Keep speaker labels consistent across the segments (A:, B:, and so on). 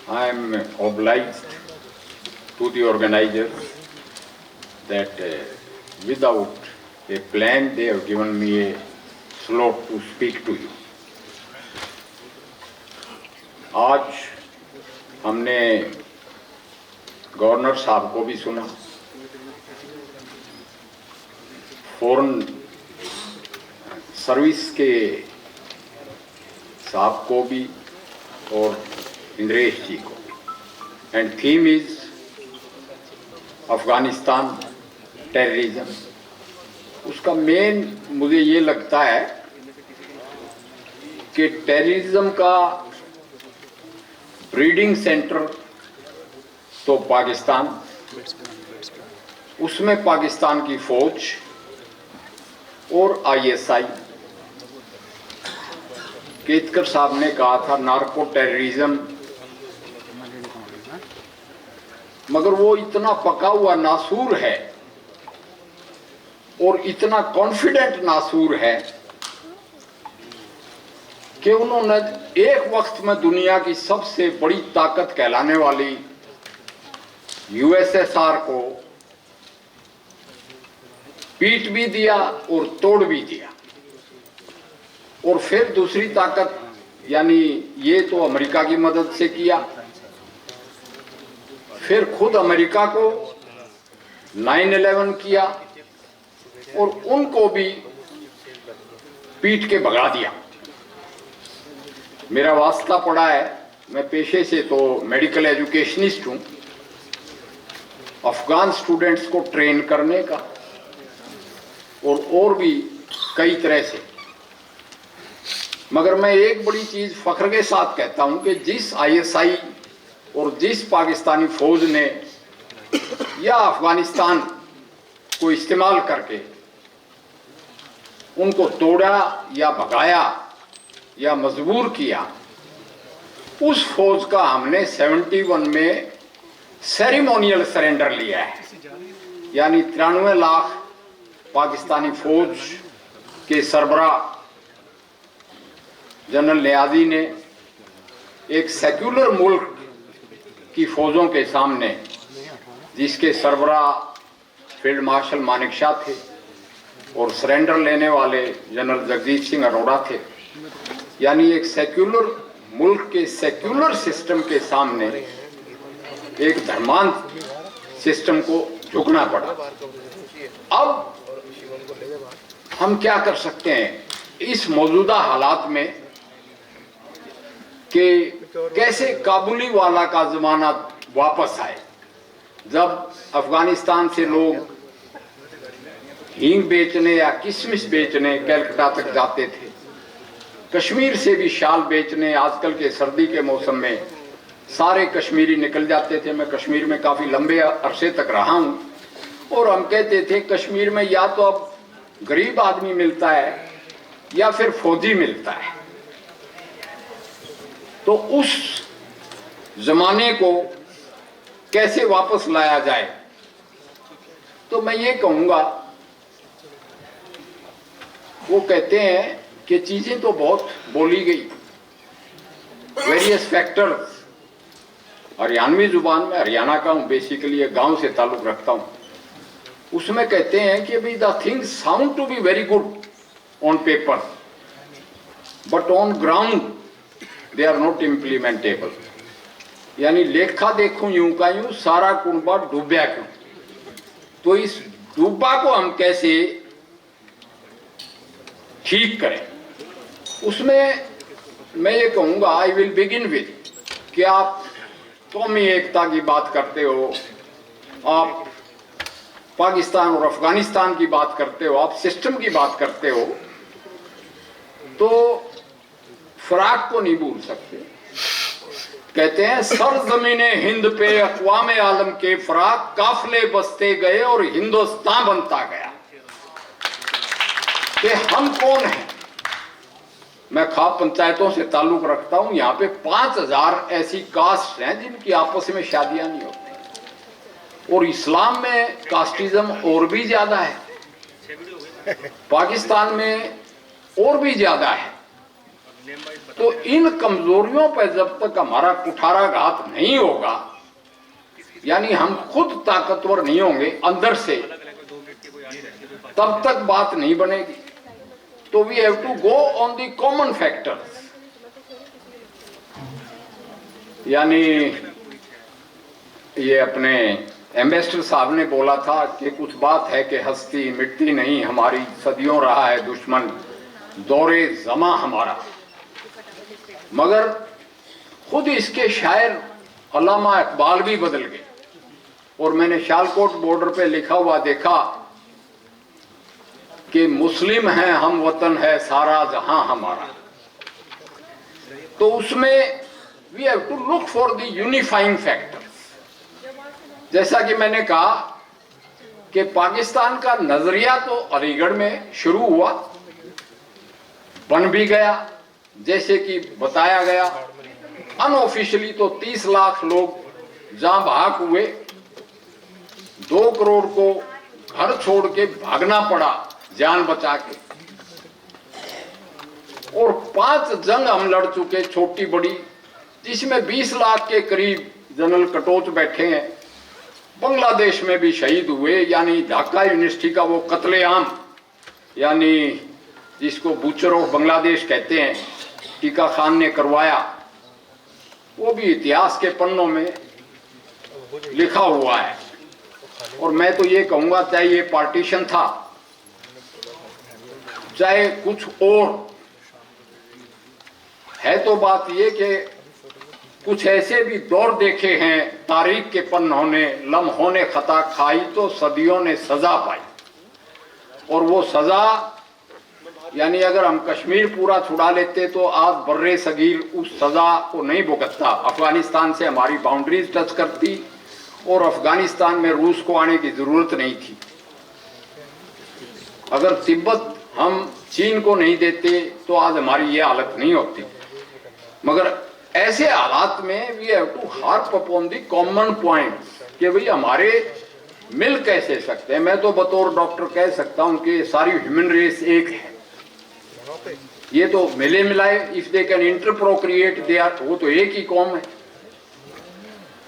A: I am obliged to the organizers that without a plan they have given me a slot to speak to you. आज हमने governor साहब को भी सुना, foreign service के साहब को भी और इंद्रेश जी को भी। And theme is Afghanistan terrorism. उसका मेन मुझे ये लगता है कि टेररिज्म का ब्रीडिंग सेंटर तो पाकिस्तान, उसमें पाकिस्तान की फौज और आईएसआई। केतकर साहब ने कहा था नार्को टेररिज्म, मगर वो इतना पका हुआ नासूर है और इतना कॉन्फिडेंट नासूर है कि उन्होंने एक वक्त में दुनिया की सबसे बड़ी ताकत कहलाने वाली यूएसएसआर को पीट भी दिया और तोड़ भी दिया। और फिर दूसरी ताकत यानी ये तो अमेरिका की मदद से किया, फिर खुद अमेरिका को 9/11 किया और उनको भी पीट के भगा दिया। मेरा वास्ता पड़ा है, मैं पेशे से तो मेडिकल एजुकेशनिस्ट हूं, अफगान स्टूडेंट्स को ट्रेन करने का और भी कई तरह से। मगर मैं एक बड़ी चीज फख्र के साथ कहता हूं कि जिस आईएसआई और जिस पाकिस्तानी फौज ने या अफगानिस्तान को इस्तेमाल करके उनको तोड़ा या भगाया या मजबूर किया, उस फौज का हमने 71 में सेरेमोनियल सरेंडर लिया है। यानी 93 लाख पाकिस्तानी फौज के सरबराह जनरल नियाजी ने एक सेक्युलर मुल्क की फौजों के सामने, जिसके सरबराह फील्ड मार्शल मानेक शाह थे और सरेंडर लेने वाले जनरल जगजीत सिंह अरोड़ा थे, यानी एक सेक्युलर मुल्क के सेक्युलर सिस्टम के सामने एक धर्मांध सिस्टम को झुकना पड़ा। अब हम क्या कर सकते हैं इस मौजूदा हालात में कि कैसे काबुली वाला का जमाना वापस आए, जब अफगानिस्तान से लोग हींग बेचने या किशमिश बेचने कलकत्ता तक जाते थे, कश्मीर से भी शाल बेचने आजकल के सर्दी के मौसम में सारे कश्मीरी निकल जाते थे। मैं कश्मीर में काफी लंबे अरसे तक रहा हूं और हम कहते थे कश्मीर में या तो अब गरीब आदमी मिलता है या फिर फौजी मिलता है। तो उस जमाने को कैसे वापस लाया जाए, तो मैं ये कहूंगा, वो कहते हैं कि चीजें तो बहुत बोली गई, वेरियस फैक्टर्स। हरियाणवी जुबान में, हरियाणा का हूं बेसिकली, गांव से ताल्लुक रखता हूं, उसमें कहते हैं कि भाई the things sound to be very good on paper but on ground they are not implementable. यानी लेखा देखूं यूं का यूं, सारा कुंबा डूबा क्यों। तो इस डूबा को हम कैसे ठीक करें, उसमें मैं ये कहूंगा, आई विल बिगिन विद कि आप कौमी एकता की बात करते हो, आप पाकिस्तान और अफगानिस्तान की बात करते हो, आप सिस्टम की बात करते हो, तो फराक को नहीं भूल सकते। कहते हैं सरजमीने हिंद पे अक़वाम आलम के फराक काफिले बसते गए और हिंदुस्तान बनता गया। कि हम कौन हैं। मैं खाप पंचायतों से ताल्लुक रखता हूं, यहाँ पे 5000 ऐसी कास्ट हैं जिनकी आपस में शादियां नहीं होती, और इस्लाम में कास्टिज्म और भी ज्यादा है, पाकिस्तान में और भी ज्यादा है। तो इन कमजोरियों पर जब तक हमारा कुठाराघात नहीं होगा, यानी हम खुद ताकतवर नहीं होंगे अंदर से, तब तक बात नहीं बनेगी। तो we have to go on the common factors. यानी ये अपने एम्बेसडर साहब ने बोला था कि कुछ बात है कि हस्ती मिटती नहीं हमारी, सदियों रहा है दुश्मन दौरे जमा हमारा। मगर खुद इसके शायर अल्लामा इकबाल भी बदल गए। और मैंने शालकोट बॉर्डर पे लिखा हुआ देखा कि मुस्लिम हैं हम, वतन है सारा जहां हमारा। तो उसमें we have to look for the unifying factors. जैसा कि मैंने कहा कि पाकिस्तान का नजरिया तो अलीगढ़ में शुरू हुआ, बन भी गया जैसे कि बताया गया। अनऑफिशियली तो 30 लाख लोग जहां भाग हुए, 2 करोड़ को घर छोड़ के भागना पड़ा जान बचा के, और 5 जंग हम लड़ चुके छोटी बड़ी, जिसमें 20 लाख के करीब जनरल कटोच बैठे हैं। बांग्लादेश में भी शहीद हुए, यानी ढाका यूनिवर्सिटी का वो कत्लेआम, यानी जिसको बूचर ऑफ बांग्लादेश कहते हैं, टीका खान ने करवाया, वो भी इतिहास के पन्नों में लिखा हुआ है। और मैं तो ये कहूंगा, चाहे ये पार्टीशन था, चाहे कुछ और है, तो बात ये कि कुछ ऐसे भी दौर देखे हैं तारीख के पन्नों ने, लम्हों ने खता खाई तो सदियों ने सजा पाई। और वो सजा, यानी अगर हम कश्मीर पूरा छुड़ा लेते तो आज बर्रे सगीर उस सजा को नहीं भुगतता। अफगानिस्तान से हमारी बाउंड्रीज टच करती और अफगानिस्तान में रूस को आने की जरूरत नहीं थी। अगर तिब्बत हम चीन को नहीं देते तो आज हमारी ये हालत नहीं होती। मगर ऐसे हालात में we have to harp upon the common points कि भाई हमारे मिल कैसे सकते हैं। मैं तो बतौर डॉक्टर कह सकता हूं कि सारी ह्यूमन रेस एक है, ये तो मिले मिलाए, if they can interprocreate they are, वो तो एक ही कौम है।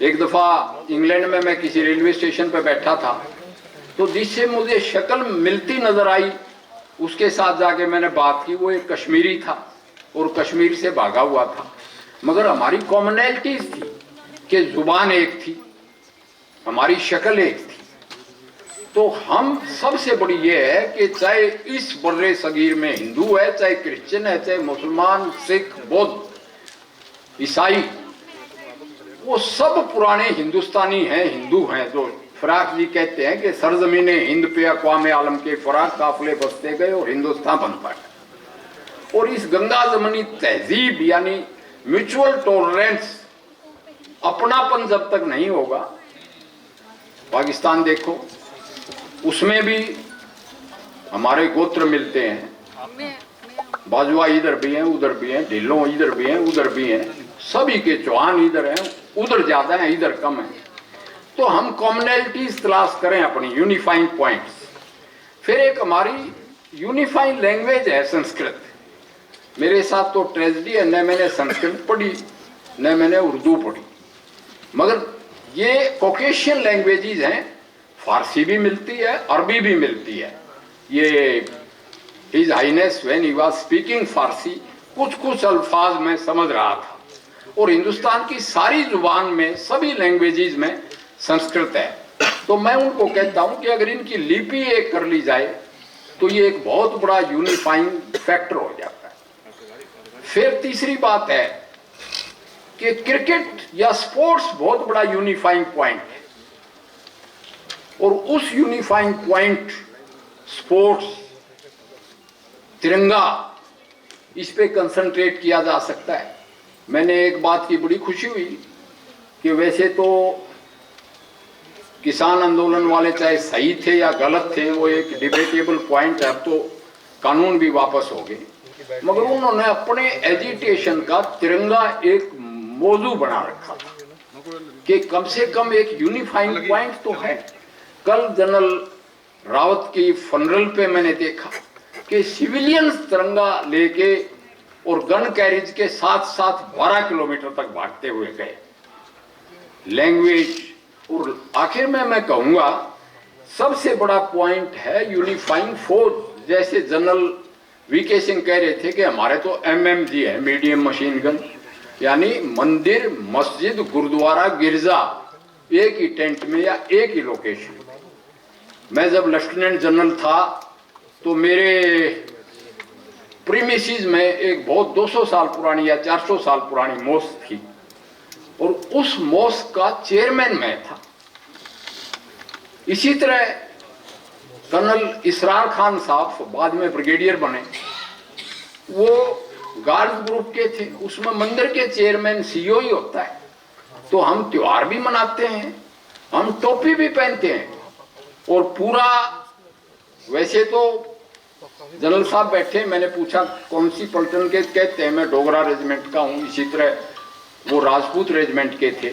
A: एक दफा इंग्लैंड में मैं किसी रेलवे स्टेशन पे बैठा था, तो जिससे मुझे शक्ल मिलती नजर आई उसके साथ जाके मैंने बात की। वो एक कश्मीरी था और कश्मीर से भागा हुआ था, मगर हमारी कॉमनैलिटीज थी कि जुबान एक थी, हमारी शक्ल एक थी। तो हम सबसे बड़ी ये है कि चाहे इस बर्रे सगीर में हिंदू है, चाहे क्रिश्चियन है, चाहे मुसलमान, सिख, बौद्ध, ईसाई, वो सब पुराने हिंदुस्तानी हैं, हिंदू हैं। जो फराक जी कहते हैं कि सरजमीने हिंद पे अक़वाम आलम के फराक काफिले बसते गए और हिंदुस्तान बन पाया। और इस गंगा जमनी तहजीब, यानी म्यूचुअल टॉलरेंस, अपनापन जब तक नहीं होगा, पाकिस्तान देखो उसमें भी हमारे गोत्र मिलते हैं, बाजवा इधर भी हैं उधर भी हैं, ढिल्लों इधर भी हैं उधर भी हैं, सभी के चौहान इधर हैं उधर ज्यादा हैं इधर कम है। तो हम कॉमनैलिटीज तलाश करें अपनी, यूनिफाइंग पॉइंट्स। फिर एक हमारी यूनिफाइंग लैंग्वेज है संस्कृत। मेरे साथ तो ट्रेजेडी है, न मैंने संस्कृत पढ़ी न मैंने उर्दू पढ़ी, मगर ये कॉकेशियन लैंग्वेजेस हैं। फारसी भी मिलती है, अरबी भी मिलती है। ये his highness when he was speaking Farsi, कुछ कुछ अल्फाज मैं समझ रहा था। और हिंदुस्तान की सारी जुबान में, सभी लैंग्वेजेस में संस्कृत है। तो मैं उनको कहता हूं कि अगर इनकी लिपि एक कर ली जाए तो ये एक बहुत बड़ा यूनिफाइंग फैक्टर हो जाता है। फिर तीसरी बात है कि क्रिकेट या स्पोर्ट्स बहुत बड़ा यूनिफाइंग पॉइंट है, और उस यूनिफाइंग पॉइंट स्पोर्ट्स, तिरंगा, इस पे कंसंट्रेट किया जा सकता है। मैंने एक बात की बड़ी खुशी हुई कि वैसे तो किसान आंदोलन वाले चाहे सही थे या गलत थे, वो एक डिबेटेबल पॉइंट है, अब तो कानून भी वापस हो गए, मगर उन्होंने अपने एजिटेशन का तिरंगा एक मौजू बना रखा था कि कम से कम एक यूनिफाइंग पॉइंट तो है। कल जनरल रावत की फनरल पे मैंने देखा कि सिविलियंस तिरंगा लेके और गन कैरिज के साथ साथ 12 किलोमीटर तक भागते हुए गए। लैंग्वेज, और आखिर में मैं कहूंगा सबसे बड़ा पॉइंट है यूनिफाइंग फोर्स। जैसे जनरल वीके सिंह कह रहे थे कि हमारे तो MMG है, मीडियम मशीन गन, यानी मंदिर, मस्जिद, गुरुद्वारा, गिरजा एक ही टेंट में या एक ही लोकेशन। मैं जब लेफ्टिनेंट जनरल था तो मेरे प्रीमिसेस में एक बहुत 200 साल पुरानी या 400 साल पुरानी मॉस्क थी और उस मॉस्क का चेयरमैन मैं था। इसी तरह कर्नल इसरार खान साहब बाद में ब्रिगेडियर बने, वो गार्ड ग्रुप के थे, उसमें मंदिर के चेयरमैन CEO ही होता है। तो हम त्योहार भी मनाते हैं, हम टोपी भी पहनते हैं और पूरा, वैसे तो जनरल साहब बैठे, मैंने पूछा कौन सी पलटन के, कहते हैं मैं डोगरा रेजिमेंट का हूँ। इसी तरह वो राजपूत रेजिमेंट के थे,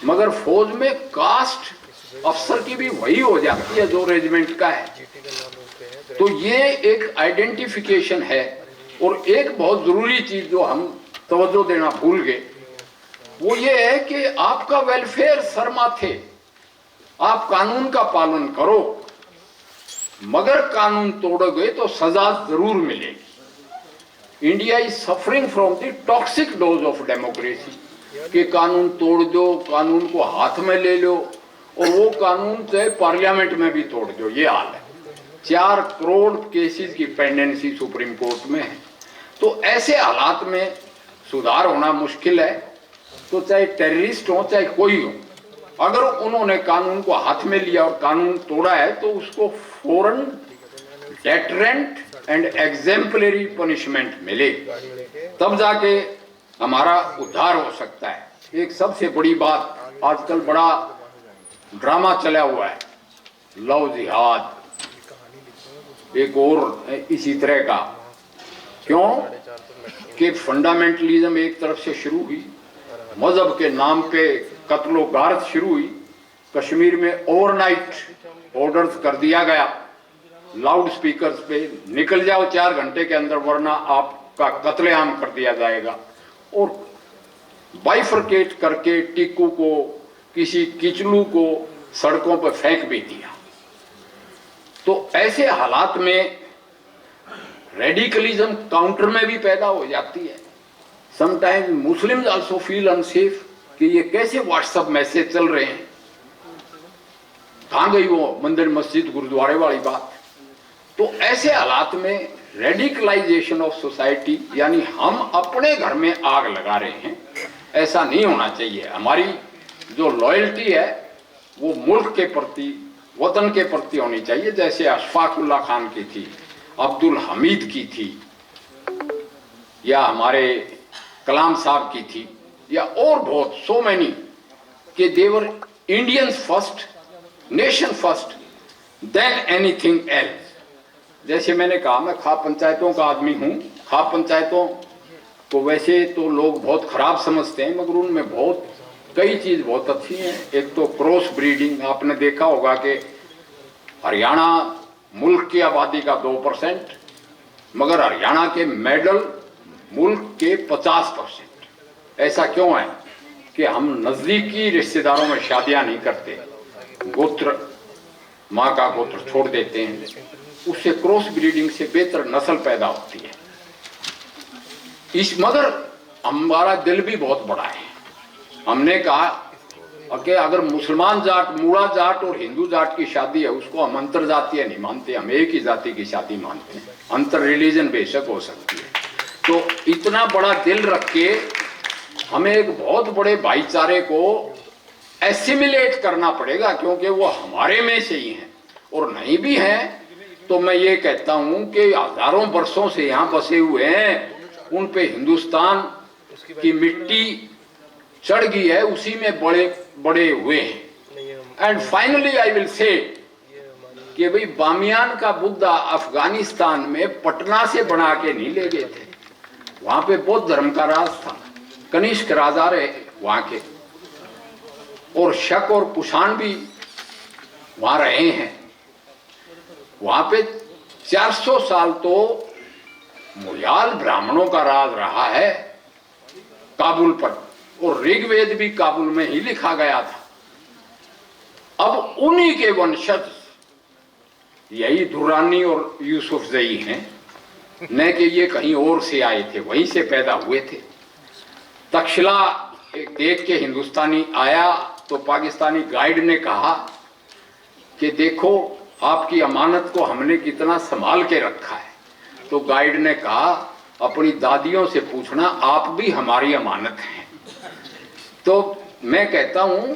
A: मगर फौज में कास्ट अफसर की भी वही हो जाती है जो रेजिमेंट का है। तो ये एक आइडेंटिफिकेशन है। और एक बहुत जरूरी चीज जो हम तवज्जो देना भूल गए, वो ये है कि आपका वेलफेयर सर माथे, आप कानून का पालन करो, मगर कानून तोड़ोगे तो सजा जरूर मिलेगी। India is suffering from the toxic dose of democracy, कि कानून तोड़ दो, कानून को हाथ में ले लो और वो कानून चाहे पार्लियामेंट में भी तोड़ दो, ये हाल है। 4 करोड़ केसेस की पेंडेंसी सुप्रीम कोर्ट में है। तो ऐसे हालात में सुधार होना मुश्किल है। तो चाहे टेररिस्ट हो चाहे कोई हो, अगर उन्होंने कानून को हाथ में लिया और कानून तोड़ा है तो उसको फौरन डेटरेंट एंड एग्जेम्पलरी पनिशमेंट मिले, तब जाके हमारा उद्धार हो सकता है। एक सबसे बड़ी बात, आजकल बड़ा ड्रामा चला हुआ है, लव जिहाद, एक और इसी तरह का। क्यों कि फंडामेंटलिज्म एक तरफ से शुरू हुई, मजहब के नाम पे कत्लो गारत शुरू हुई, कश्मीर में ओवरनाइट ऑर्डर्स कर दिया गया, लाउड स्पीकर्स पे निकल जाओ 4 घंटे के अंदर वरना आपका कत्लेआम कर दिया जाएगा, और बाइफरकेट करके टिक्कू को, किसी किचलू को सड़कों पर फेंक भी दिया। तो ऐसे हालात में रेडिकलिज्म काउंटर में भी पैदा हो जाती है। Sometimes Muslims also feel unsafe कि ये कैसे व्हाट्सएप मैसेज चल रहे हैं, कहां गई वो मंदिर मस्जिद गुरुद्वारे वाली बात। तो ऐसे हालात में रेडिकलाइजेशन ऑफ सोसाइटी, यानी हम अपने घर में आग लगा रहे हैं, ऐसा नहीं होना चाहिए। हमारी जो लॉयल्टी है वो मुल्क के प्रति, वतन के प्रति होनी चाहिए, जैसे अशफाकुल्ला खान की थी, अब्दुल हमीद की थी, या हमारे कलाम साहब की थी, या और बहुत सो मैनी, कि they're Indians first, nation first, then anything else. जैसे मैंने कहा, मैं खाप पंचायतों का आदमी हूँ। खाप पंचायतों को वैसे तो लोग बहुत खराब समझते हैं, मगर उनमें बहुत कई चीज बहुत अच्छी हैं। एक तो क्रॉस ब्रीडिंग, आपने देखा होगा कि हरियाणा मुल्क की आबादी का 2%, मगर हरियाणा के मेडल मुल्क के 50%। ऐसा क्यों है कि हम नजदीकी रिश्तेदारों में शादियां नहीं करते, गोत्र, माँ का गोत्र छोड़ देते हैं, उससे क्रॉस ब्रीडिंग से बेहतर नस्ल पैदा होती है। मगर हमारा दिल भी बहुत बड़ा है। हमने कहा कि अगर मुसलमान जाट, मूड़ा जाट और हिंदू जाट की शादी है, उसको हम अंतर जातीय नहीं मानते, हम एक ही जाति की शादी मानते हैं। अंतर रिलीजन बेशक हो सकती है। तो इतना बड़ा दिल रख के हमें एक बहुत बड़े भाईचारे को एसिमिलेट करना पड़ेगा, क्योंकि वो हमारे में से ही हैं। और नहीं भी हैं तो मैं ये कहता हूं कि हजारों वर्षों से यहाँ बसे हुए हैं, उन पे हिंदुस्तान की मिट्टी चढ़ गई है, उसी में बड़े बड़े हुए हैं। And finally I will say कि भाई बामियान का बुद्धा अफगानिस्तान में पटना से बना के नहीं ले गए थे, वहां पे बौद्ध धर्म का राज था, कनिष्क राजा रहे वहां के, और शक और कुषाण भी वहां रहे हैं। वहां पे 400 साल तो मुयाल ब्राह्मणों का राज रहा है काबुल पर, और ऋग्वेद भी काबुल में ही लिखा गया था। अब उन्हीं के वंशज यही दुर्रानी और यूसुफ जई हैं, न कि ये कहीं और से आए थे, वहीं से पैदा हुए थे। तक्षशिला एक देख के हिंदुस्तानी आया तो पाकिस्तानी गाइड ने कहा कि देखो आपकी अमानत को हमने कितना संभाल के रखा है। तो गाइड ने कहा अपनी दादियों से पूछना, आप भी हमारी अमानत हैं। तो मैं कहता हूं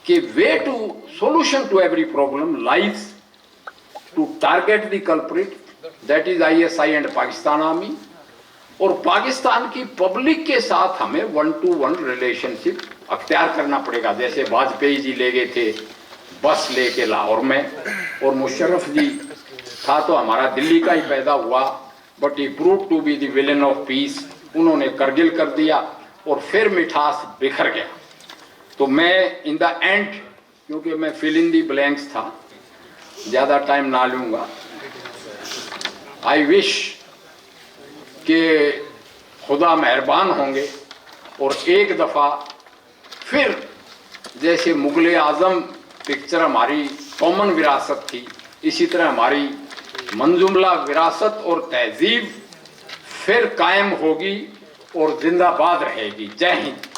A: कि way to solution to every problem lies to target the culprit, that is ISI and Pakistan Army, और पाकिस्तान की पब्लिक के साथ हमें 1-to-1 रिलेशनशिप अख्तियार करना पड़ेगा। जैसे वाजपेयी जी ले गए थे बस लेके लाहौर में, और मुशर्रफ जी था तो हमारा दिल्ली का ही पैदा हुआ, but he prove to be the villain of peace. उन्होंने करगिल कर दिया और फिर मिठास बिखर गया। तो मैं इन द एंड, क्योंकि मैं फिल इन दी ब्लैंक्स था, ज़्यादा टाइम ना लूँगा, आई विश कि खुदा मेहरबान होंगे और एक दफ़ा फिर जैसे मुग़ल आज़म पिक्चर हमारी कॉमन विरासत थी, इसी तरह हमारी मंजुमला विरासत और तहजीब फिर कायम होगी और जिंदाबाद रहेगी। जय हिंद।